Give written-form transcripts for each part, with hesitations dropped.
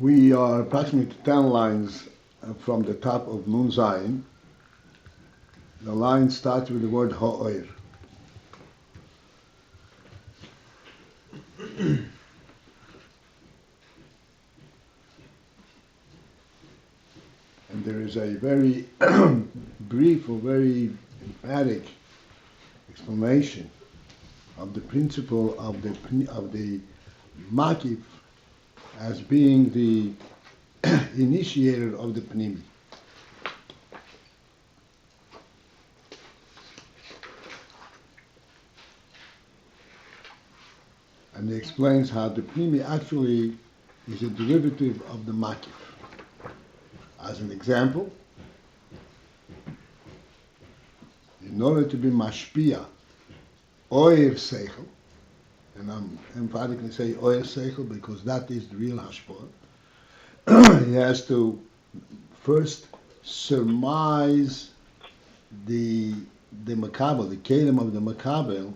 We are approximately 10 lines from the top of Nun Zayin. The line starts with the word ha-ohr. And there is a very brief or very emphatic explanation of the principle of the makif as being the initiator of the pnimi. And he explains how the pnimi actually is a derivative of the makif. As an example, in order to be mashpia, oyer seichel, and I'm emphatically say oyer seichel because that is the real hashpah, he has to first surmise the makabel, the kelim of the makabel,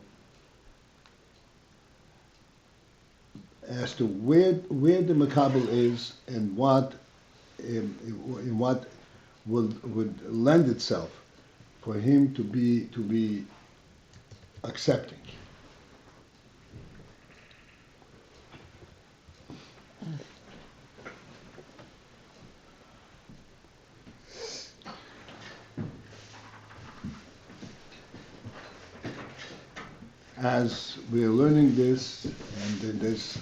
as to where the makabel is and what in what would lend itself for him to be accepting. As we are learning this, and then this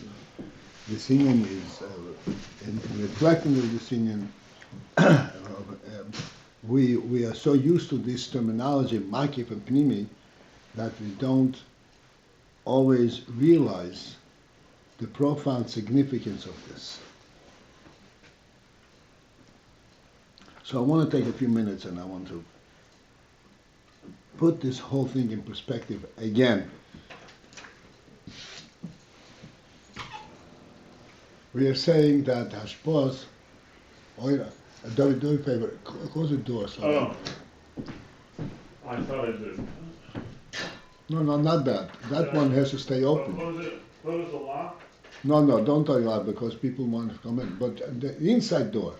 Inyan is in reflecting of this Inyan, we are so used to this terminology, makif and pnimi, that we don't always realize the profound significance of this. So I want to take a few minutes and I want to put this whole thing in perspective again. We are saying that hashpos, David, do me a favor, close the door. So I thought I did. No, not that. That one has to stay open. Close the lock? No, don't tell you that because people want to come in. But the inside door.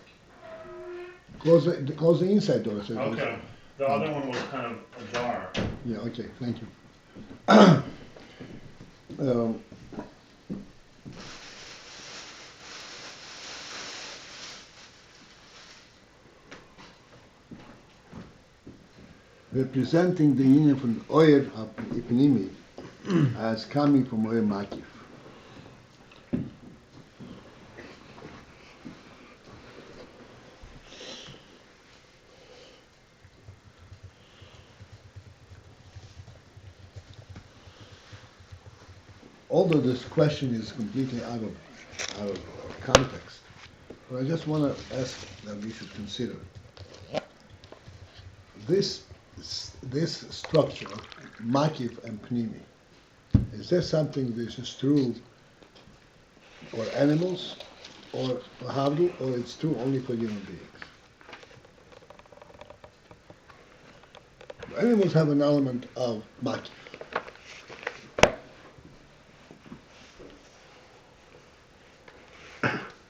Close the inside door. So okay. The other one was kind of ajar. Yeah, okay, thank you. Representing the union from Oyer Ipnimi as coming from Oyer Makif. Although this question is completely out of context, but I just want to ask that we should consider this structure of Makif and Pnimi. Is there something this is true for animals or for Havdu, or it's true only for human beings? Animals have an element of Makif.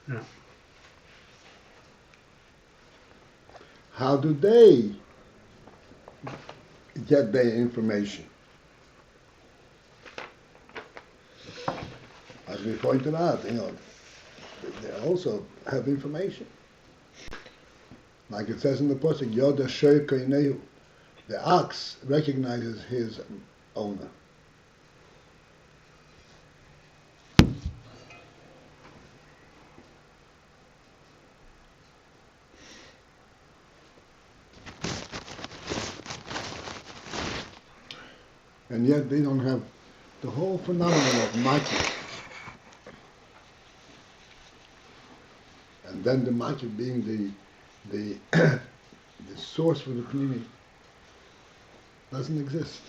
Yeah. How do they get their information? As we pointed out, they also have information. Like it says in the Pasuk, Yoda Shoy Koinehu, the ox recognizes his owner. And yet they don't have the whole phenomenon of makif. And then the makif being the source for the pnimi doesn't exist.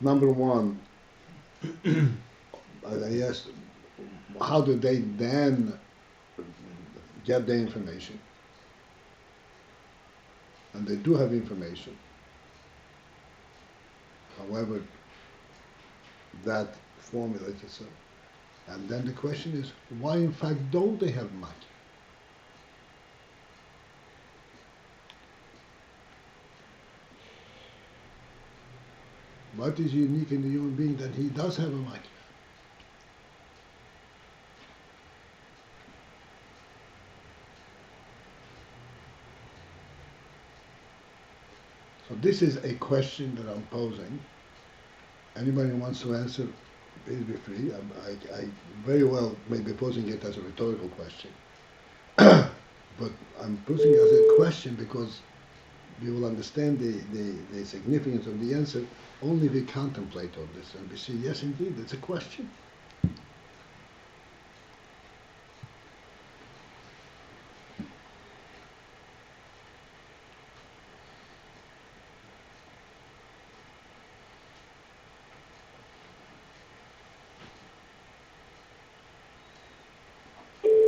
Number one, I asked, how do they then get the information? And they do have information. However, that formulates itself. And then the question is, why in fact don't they have makif? What is unique in the human being that he does have a makif? So this is a question that I'm posing. Anybody who wants to answer, please be free. I very well may be posing it as a rhetorical question. But I'm posing it as a question because we will understand the significance of the answer only if we contemplate on this and we see, yes, indeed, it's a question.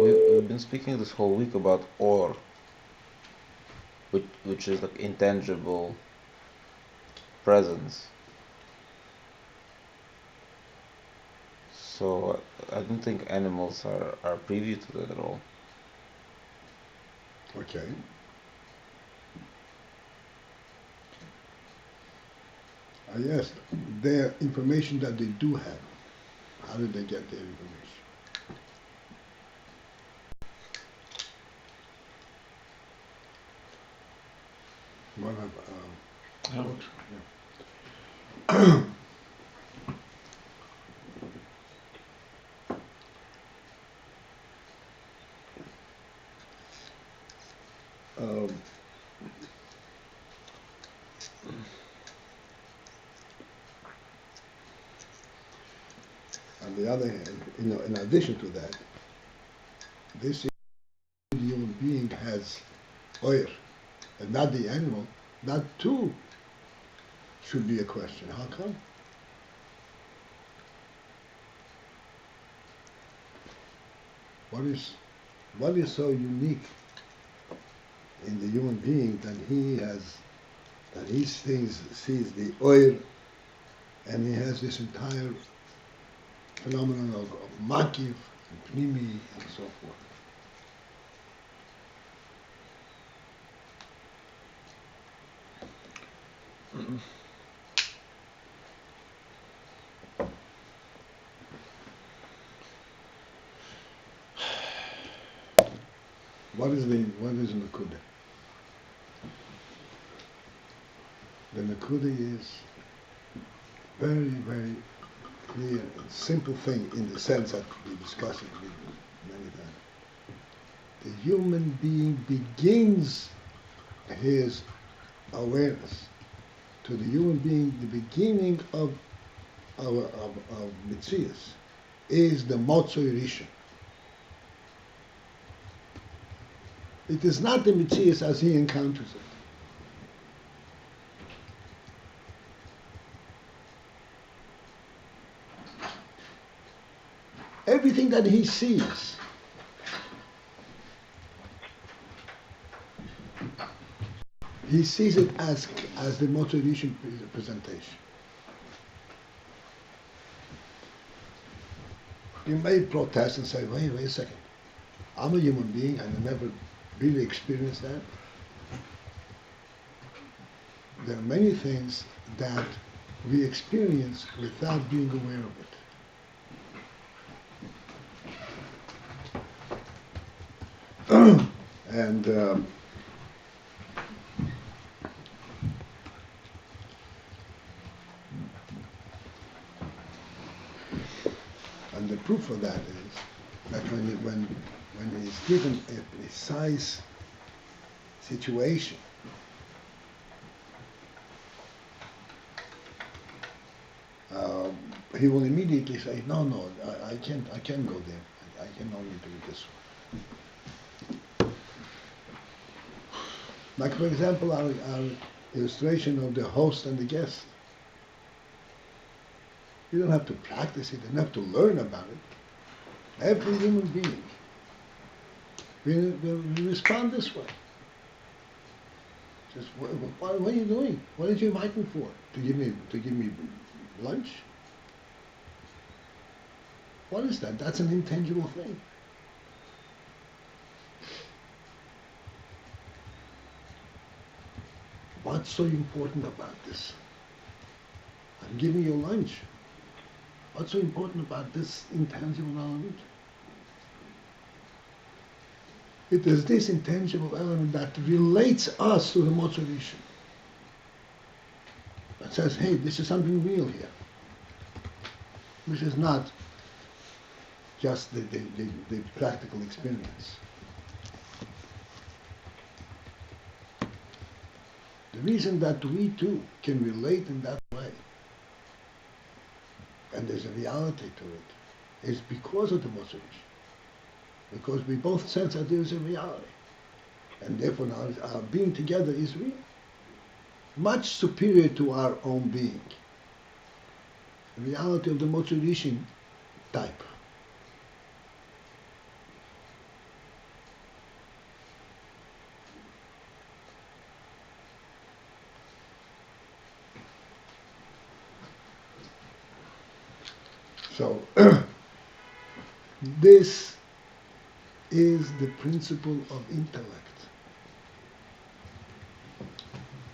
We've been speaking this whole week about or, which is like intangible presence. So I don't think animals are privy to that at all. Okay. I asked their information that they do have. How did they get their information? One of books, yeah. On the other hand, in addition to that, this human being has oyer, and not the animal. That too should be a question. How come? What is so unique in the human being that he sees the oil, and he has this entire phenomenon of makif and pnimi and so forth. What is Nakuda? The Nakuda is very, very clear and simple thing in the sense that we discussed it many times. The human being begins his awareness. To the human being, the beginning of Mitzias is the Motzoi Rishon. It is not the Mitzias as he encounters it. Everything that he sees it as the Motzoi Rishon presentation. You may protest and say, wait a second. I'm a human being and I never really experienced that. There are many things that we experience without being aware of it. And the proof of that is that when he's given a precise situation, he will immediately say, no, I can't go there. I can only do it this way. Like, for example, our illustration of the host and the guest. You don't have to practice it, you don't have to learn about it. Every human being we respond this way. Just, what are you doing? What did you invite me for? To give me lunch? What is that? That's an intangible thing. What's so important about this? I'm giving you lunch. What's so important about this intangible element? It is this intangible element that relates us to the motivation. That says, hey, this is something real here. Which is not just the practical experience. The reason that we too can relate in that way, and there's a reality to it, is because of the motivation. Because we both sense that there is a reality. And therefore our being together is real. Much superior to our own being. The reality of the motivation type. So, this is the principle of intellect.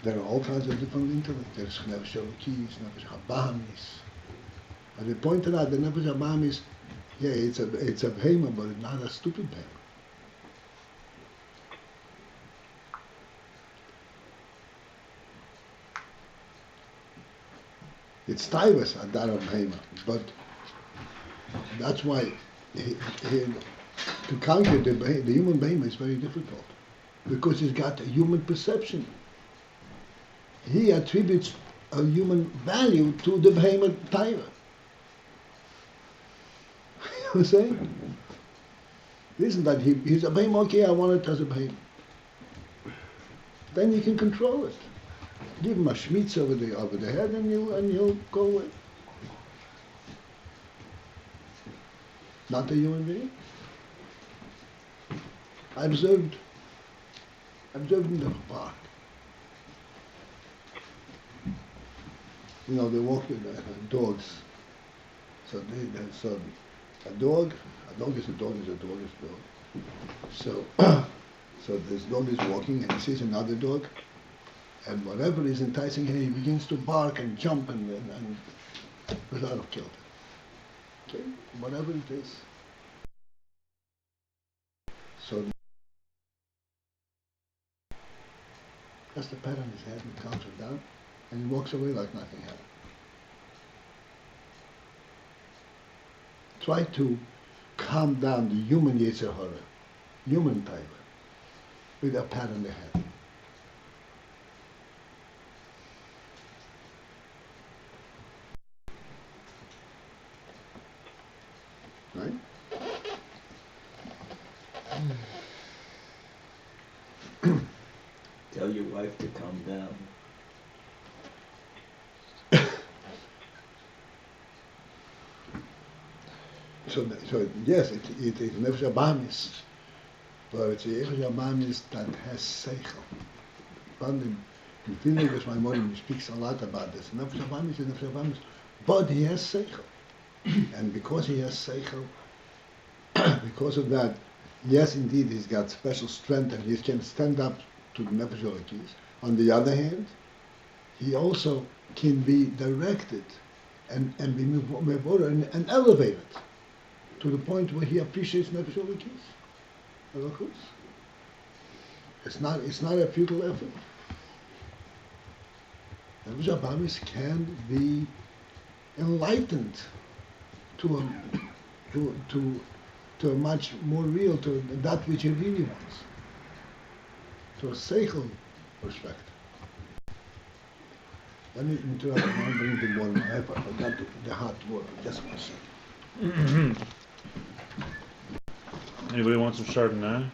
There are all kinds of different intellect. There's Nefesh Elokis, Nefesh Habahamis. But they pointed out the Nefesh Habahamis, yeah, it's a behemoth, but it's not a stupid behemoth. It's Taivas, Adar of behemoth, but that's why to conquer the human behemoth is very difficult, because he's got a human perception. He attributes a human value to the behemoth taiva. You know what I'm saying? Isn't that he's a behemoth? Okay, I want it as a behemoth. Then you can control it. Give him a schmitz over the head, and he'll go away. Not a human being. I observed in the park. You know, they walk with dogs. So a dog is a dog. So so this dog is walking and he sees another dog, and whatever is enticing him, he begins to bark and jump and without have killed it. Okay, whatever it is. So that's the pat on his head and calms him down, and he walks away like nothing happened. Try to calm down the human Yetzer Hara, human type, with a pat on the head. Right? Tell your wife to calm down. So yes, it is Nefesh Habahamis, but it's a Nefesh Habahamis that has seichel. But in Finnish, my mother speaks a lot about this. Nefesh Habahamis is Nefesh Habahamis, but he has seichel. And because he has seichel, because of that, yes, indeed, he's got special strength and he can stand up to the Nefesh Elokis. On the other hand, he also can be directed and be mevorer and elevated to the point where he appreciates Nefesh Elokis. It's not a futile effort. Nefesh Habahamis can be enlightened to a much more real, to that which he really wants, to a seichel perspective. Let me interrupt. I want to bring the water. I forgot the hot water. Just 1 second. Anybody want some Chardonnay?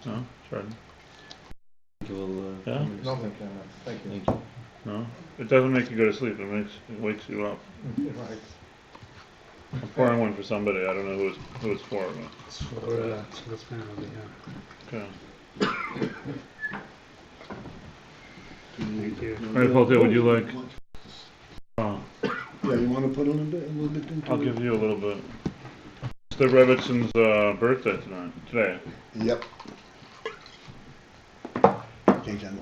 No? Chardonnay? Yeah? No, thank you. Thank you. Thank you. No? It doesn't make you go to sleep, it wakes you up. Right. I'm pouring one for somebody, I don't know who it's for, but. It's for the family, yeah. Okay. Thank you. Alright, Paltiel, would you like? Oh. Yeah, Okay, you want to put a little bit into I'll it? give you a little bit. It's the Rebbitzon's birthday today. Yep. Okay, John.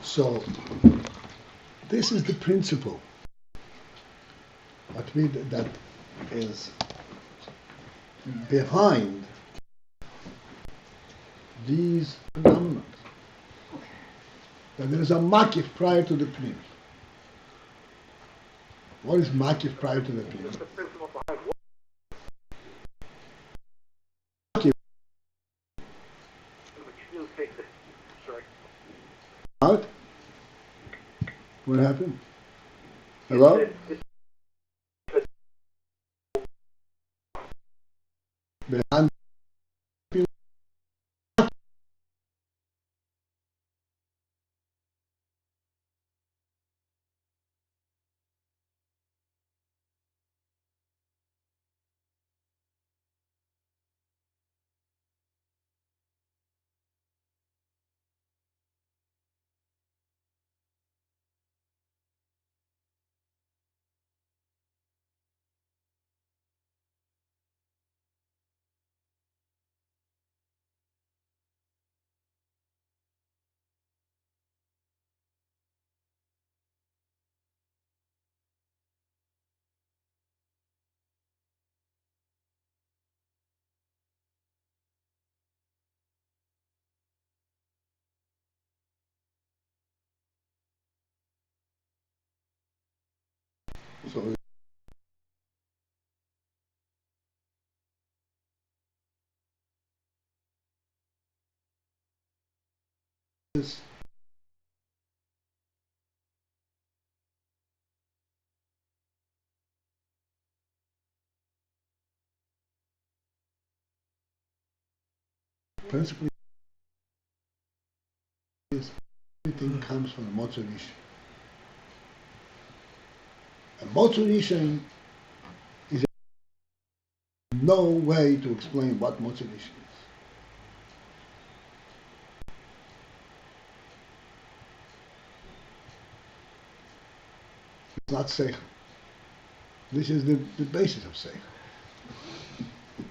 So, this is the principle that is behind these phenomena. That there is a makif prior to the pnim. What is makif prior to the pnim? What? What happened? Hello? Behind so this principle is everything comes from the Motzei Rishon. And Motzei Rishon is no way to explain what Motzei Rishon is. It's not Seichel. This is the basis of Seichel.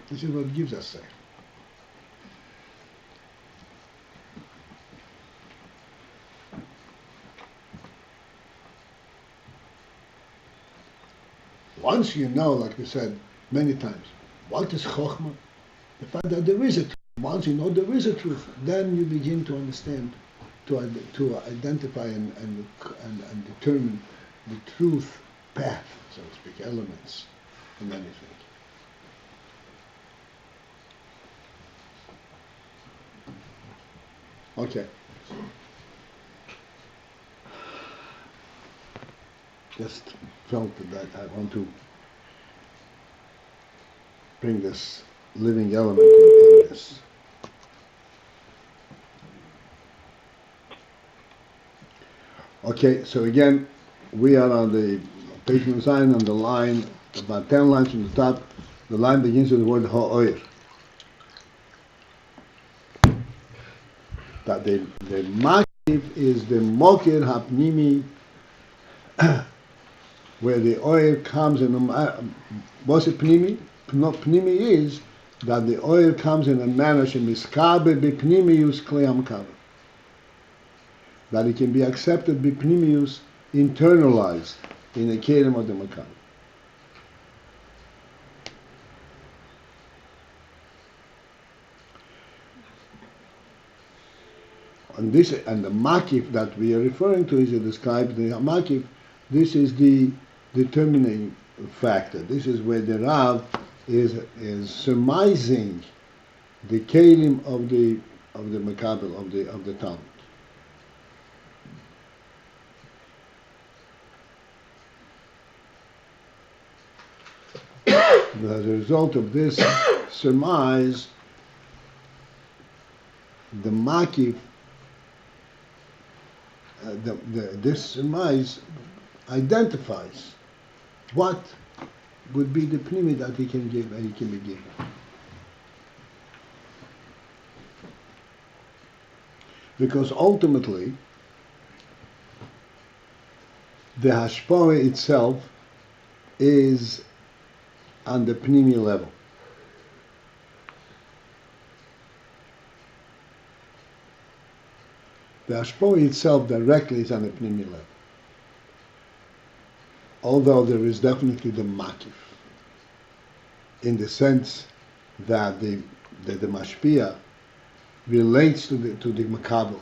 This is what gives us Seichel. Once you know, like we said many times, what is Chokhmah? The fact that there is a truth. Once you know there is a truth, then you begin to understand, to identify and determine the truth path, so to speak, elements in anything. Okay. Just felt that I want to bring this living element in this. Okay, so again, we are on the page Zayin on the line, about 10 lines from the top. The line begins with the word ha-ohr. That the makif is the mokir hapnimi, where the oil comes in. What's it pnimi? Pnimi is that the oil comes in a manner shemiskabe b'pnimius klei hamkaver. That it can be accepted b'pnimius, internalized in the kelim of the makaver. And this and the makif that we are referring to is described the makif. This is the determining factor. This is where the Rav is surmising the kelim of the makabel of the Talmud. But as a result of this surmise, the makif, this surmise identifies what would be the pnimi that he can give and he can be given. Because ultimately, the hashpah itself is on the pnimi level. The hashpah itself directly is on the pnimi level. Although there is definitely the makif, in the sense that the mashpia relates to the makabel,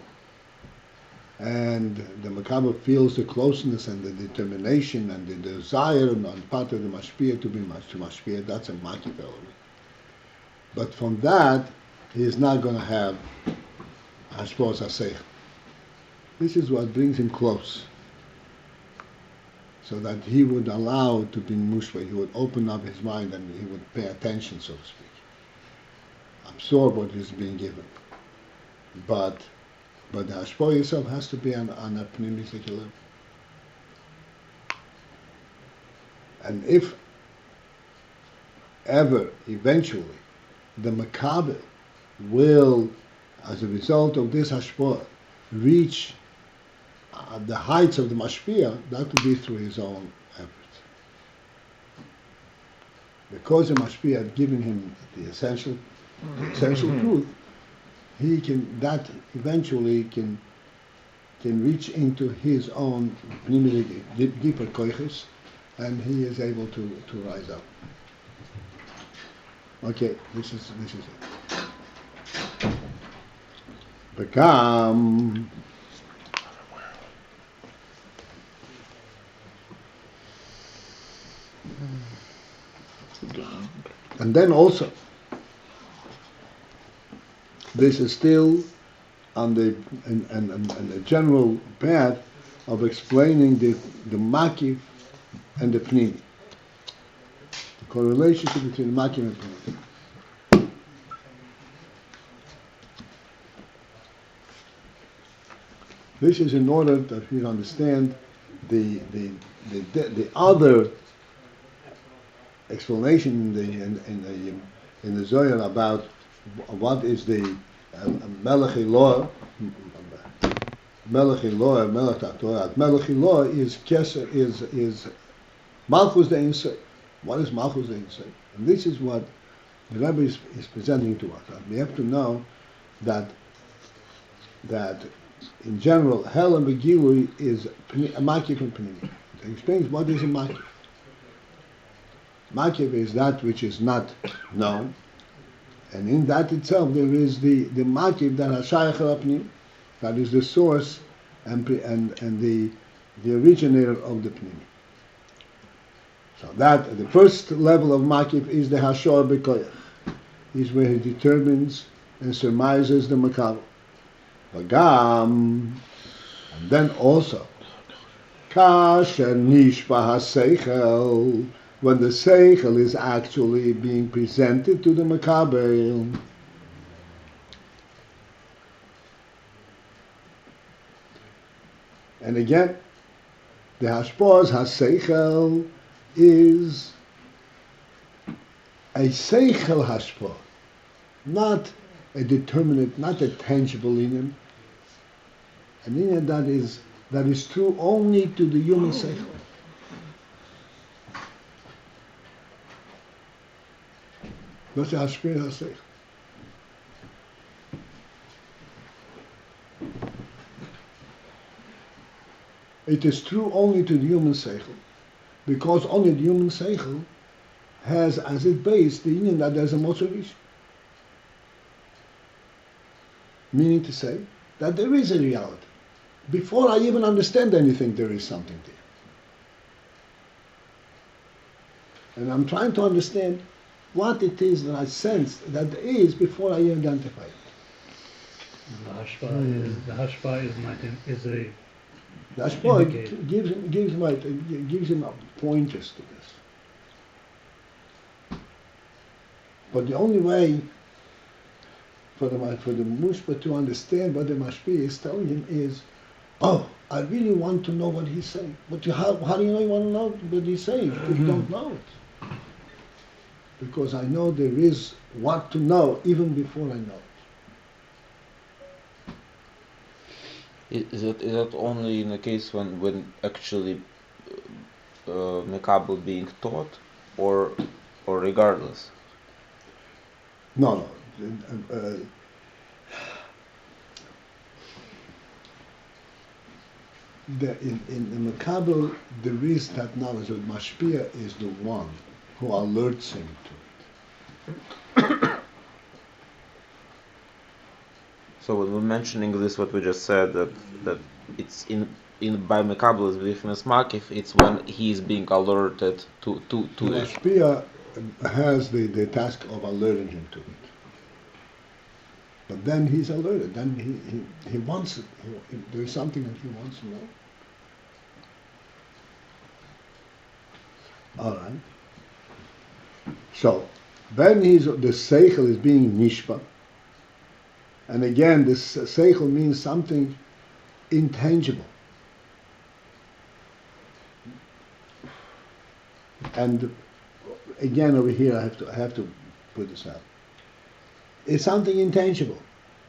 and the makabel feels the closeness and the determination and the desire on part of the mashpia to be mashpia. That's a makif element. But from that, he is not going to have hashpos asech. This is what brings him close, so that he would allow to be mushva. He would open up his mind and he would pay attention, so to speak, absorb what is being given. But the hashpah itself has to be on a pneumistic level. And if ever, eventually, the makabel will, as a result of this hashpah, reach the heights of the mashpia, that will be through his own efforts. Because the mashpia had given him the essential truth, he can, that eventually can reach into his own deeper koiches, and he is able to rise up. Okay, this is it. Become and then also, this is still on the general path of explaining the makif and the pnimi, the correlationship between makif and pnimi. This is in order that we understand the other explanation in the Zohar about what is the Melech Elor. Melech Elor, Melech Torah. Melech Elor is Malchus the Ein. What is Malchus the Ein? And this is what the Rebbe is presenting to us. We have to know that in general, Hell and Begilui is a makif and pnimi. It explains what is a makif. Makif is that which is not known, and in that itself there is the makif that hashayach pnim, that is the source and the originator of the pnimi. So that the first level of makif is the hashor b'koyach, is where he determines and surmises the makabel. Vagam, and then also kasher nishba haseichel, when the seichel is actually being presented to the makabel. And again, the hashpos haseichel is a seichel hashpah, not a determinate, not a tangible inyan, an inyan that is true only to the human seichel. That's the hashpah haseichel. It is true only to the human seichel, because only the human seichel has as its base the inyan that there's a motzorish. Meaning to say that there is a reality. Before I even understand anything, there is something there. And I'm trying to understand what it is that I sense that there is before I identify it. The hashpah is a The hashpah gives him pointers to this. But the only way for the mushba to understand what the mashpi is telling him is, oh, I really want to know what he's saying. But how do you know you want to know what he's saying if you don't know it? because I know there is what to know even before I know it. Is that only in the case when actually Mekabel being taught, or regardless? No. In the Makabel, there is that knowledge that Mashpia is the one who alerts him to it. So when we're mentioning this, what we just said, that it's in by Mekabel's belief in Makif, it's when he is being alerted to it. Mashpia has the task of alerting him to it. But then he's alerted. Then he wants it. There is something that he wants to know. All right. So then the seichel is being nishpa, and again this seichel means something intangible. And again over here I have to put this out. It's something intangible,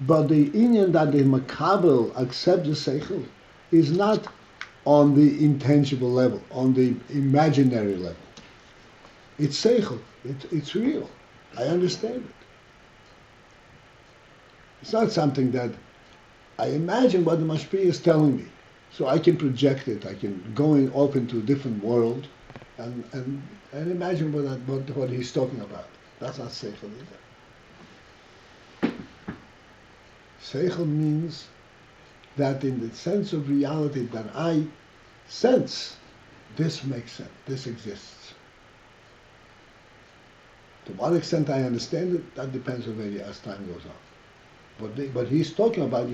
but the inyan that the makabel accepts the seichel is not on the intangible level, on the imaginary level. It's seichel. It's real. I understand it. It's not something that I imagine what the mashpia is telling me, so I can project it. I can go off into a different world, and imagine what he's talking about. That's not seichel either. Seichel means that in the sense of reality that I sense, this makes sense, this exists. To what extent I understand it, that depends already as time goes on. But he's talking about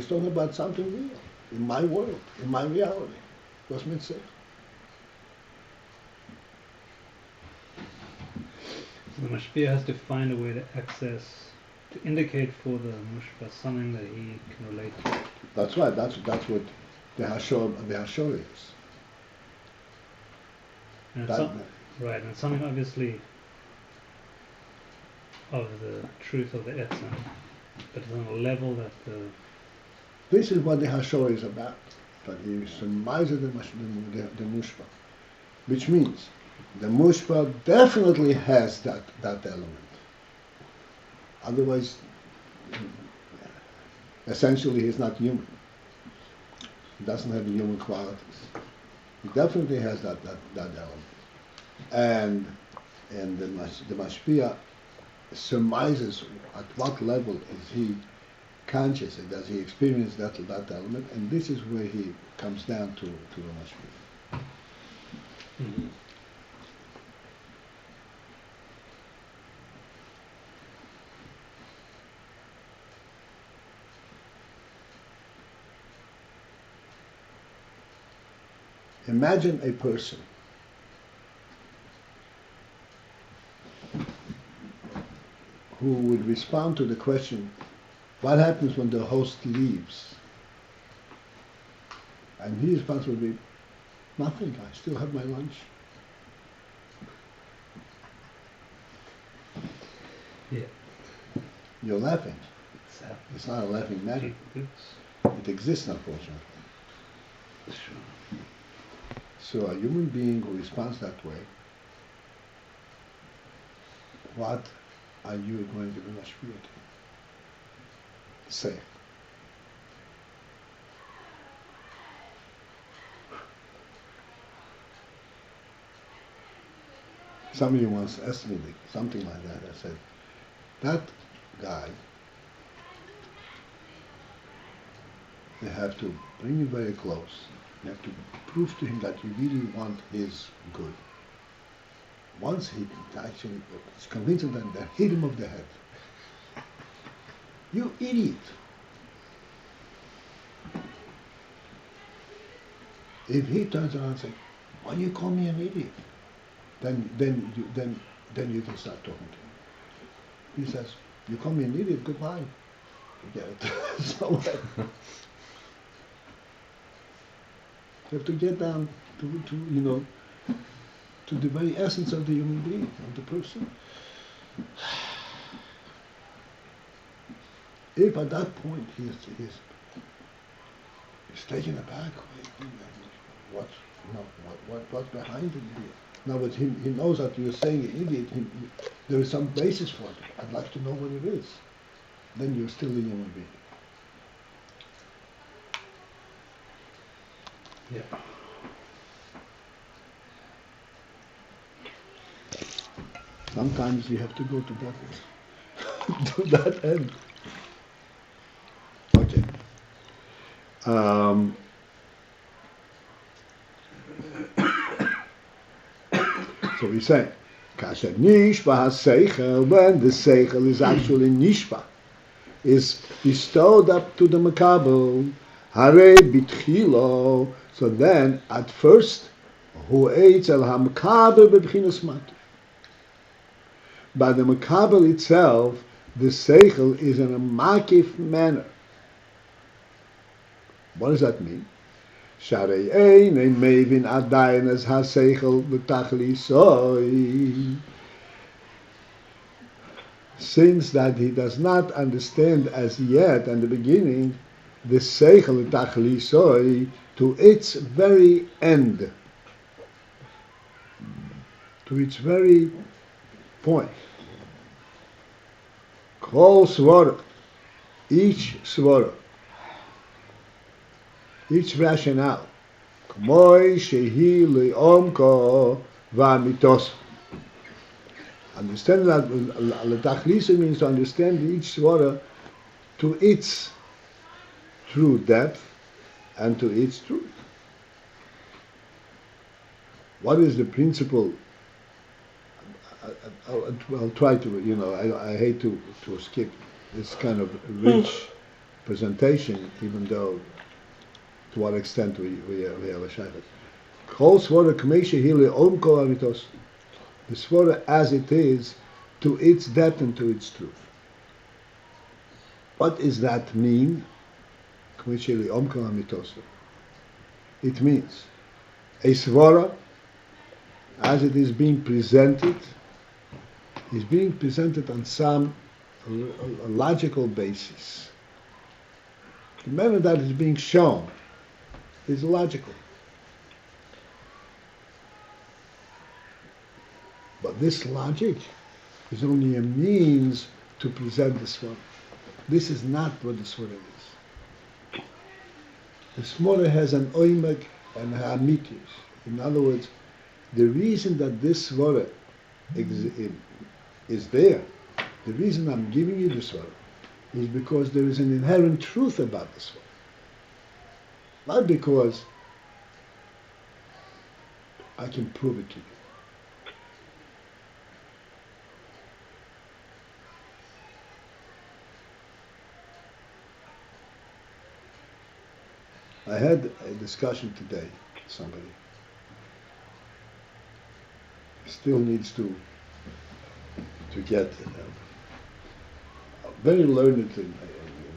something real, in my world, in my reality. What's meant seichel? The mashpia has to find a way to access, to indicate for the mushpa something that he can relate to. That's right. That's what the ha-ohr is. And right, and something obviously of the truth of the etzem, but it's on a level that the... This is what the ha-ohr is about. That he surmises the mushpa, which means the mushpa definitely has that element. Otherwise, essentially, he's not human. He doesn't have the human qualities. He definitely has that element. And the mashpia surmises at what level is he conscious, and does he experience that element, and this is where he comes down to the mashpia. Mm-hmm. Imagine a person who would respond to the question, what happens when the host leaves? And his response would be, nothing, I still have my lunch. Yeah. You're laughing. Exactly. It's not a laughing matter. It exists, unfortunately. Sure. So a human being who responds that way, what are you going to be mashpia to? Say. Somebody once asked me something like that. I said, that guy, you have to bring him very close. You have to prove to him that you really want his good. Once he actually is convinced of that, hit him over the head. You idiot! If he turns around and says, "Why do you call me an idiot?" Then you can start talking to him. He says, "You call me an idiot, goodbye." Forget it. So you have to get down to the very essence of the human being, of the person. If at that point he's taken aback, what's what's behind it here? Now, but he knows that you're saying idiot. There is some basis for it. I'd like to know what it is. Then you're still a human being. Yeah. Sometimes you have to go to that to that end. Okay. So we say, kasher nishba ha-seichel, when the seichel is actually nishba, is bestowed up to the makabel, hare bitchilo, so then at first, hu eitz el ha-makabel bebchinas matu. By the makabel itself, the seichel is in a makif manner. What does that mean? Sharei ein mevin adayin as ha-seichel b'tachlisoi. Since that he does not understand as yet, in the beginning, the seichel b'tachlisoi to its very end, to its very point. Kol svara, each svara, each rationale, k'moi shehi le'omko v'amitos. Understand that l'tachlisa means to understand each svara to its true depth and to its truth. What is the principle? I'll try to, I hate to skip this kind of rich presentation, even though to what extent we have a shaykhut. Kol svara k'meisha hile om kol amitos. The svara as it is, to its depth and to its truth. What does that mean? K'meisha hile om kol amitos. It means a svara, as it is being presented, is being presented on some logical basis. The manner that is being shown is logical. But this logic is only a means to present the svara. This is not what the svara is. The svara has an oimek and ha'amitius. In other words, the reason that this svara is there, the reason I'm giving you the svara, is because there is an inherent truth about the svara. Not because I can prove it to you. I had a discussion today with somebody. Still needs to get very learned in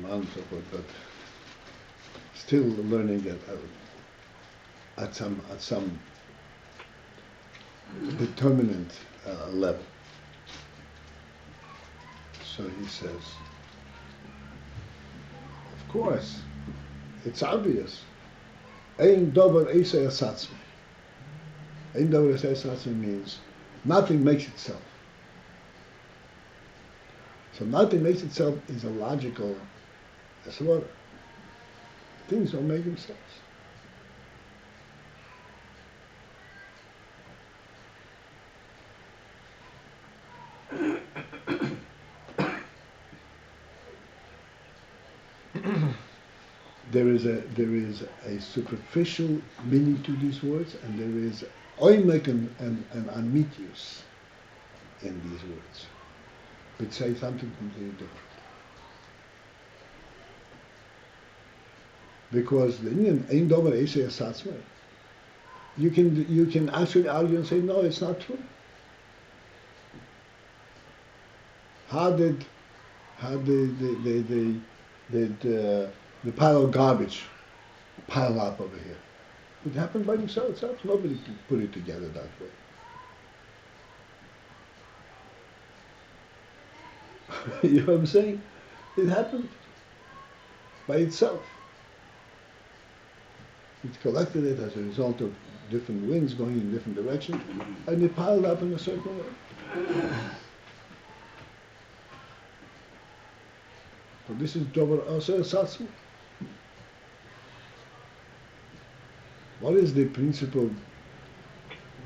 months of it, but still learning at some determinant level. So he says, of course, it's obvious. Ein davar eisei asatzmi. Ein davar eisei asatzmi means nothing makes itself. So nothing makes itself is a logical svara. Things don't make themselves. There is a superficial meaning to these words, and there is oimek and amitius in these words, which say something completely different. Because the Indian ein dover eisei asatzmei, you can actually argue and say, no, it's not true. How did the pile of garbage pile up over here? It happened by itself. Nobody could put it together that way. You know what I'm saying? It happened by itself. It collected it as a result of different winds going in different directions, and it piled up in a certain way. So this is Dover Aser Satzma. What is the principle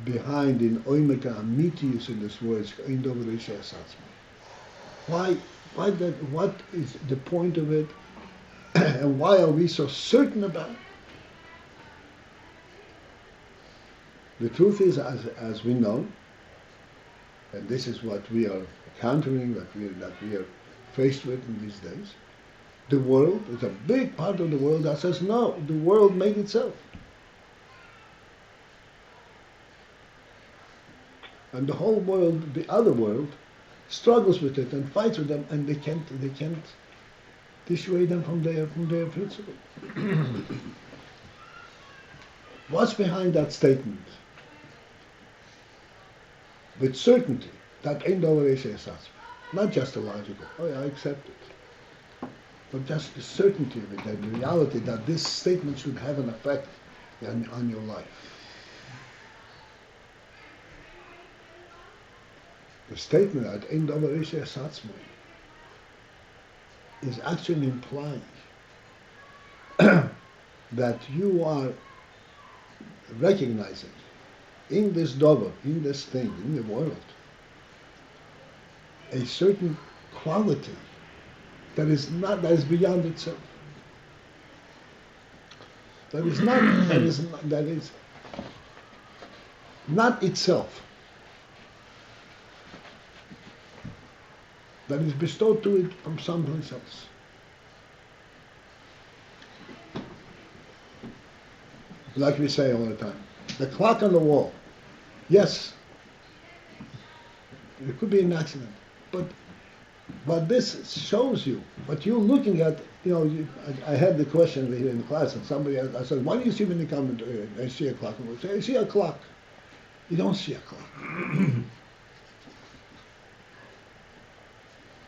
behind in Oimeka Amitius in this word in Dover Aser Satzma? Why that? What is the point of it, and why are we so certain about it? The truth is, as we know, and this is what we are encountering, that we are faced with in these days, the world is a big part of the world that says no, the world made itself. And the whole world, the other world, struggles with it and fights with them, and they can't dissuade them from their principle. What's behind that statement? With certainty, that ain't awaress, not just a logical, oh yeah, I accept it, but just the certainty of it, and the reality that this statement should have an effect on your life. The statement that ain't awaress is actually implying that you are recognizing in this dover, in this thing, in the world, a certain quality that is beyond itself. That is not itself. That is bestowed to it from someplace else. Like we say all the time, the clock on the wall. Yes, it could be an accident, but this shows you what you're looking at. You know, I had the question here in the class, and somebody asked, I said, "What do you see when you come and I see a clock?" And say, "I see a clock." You don't see a clock.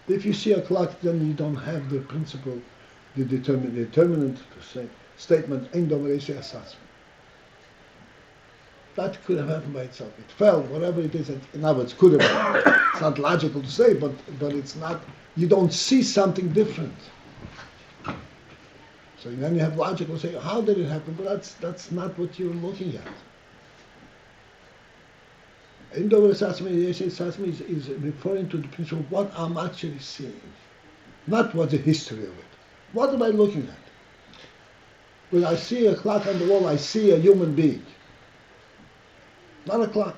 If you see a clock, then you don't have the principle, the determinant statement, "Ein awaress satzma." That could have happened by itself. It fell, whatever it is. In other words, could have happened. It's not logical to say, but it's not. You don't see something different. So then you have logical to say, how did it happen? But that's not what you're looking at. Ein awaress satzma is referring to the principle of what I'm actually seeing, not what the history of it. What am I looking at? When I see a clock on the wall, I see a human being. Not a clock.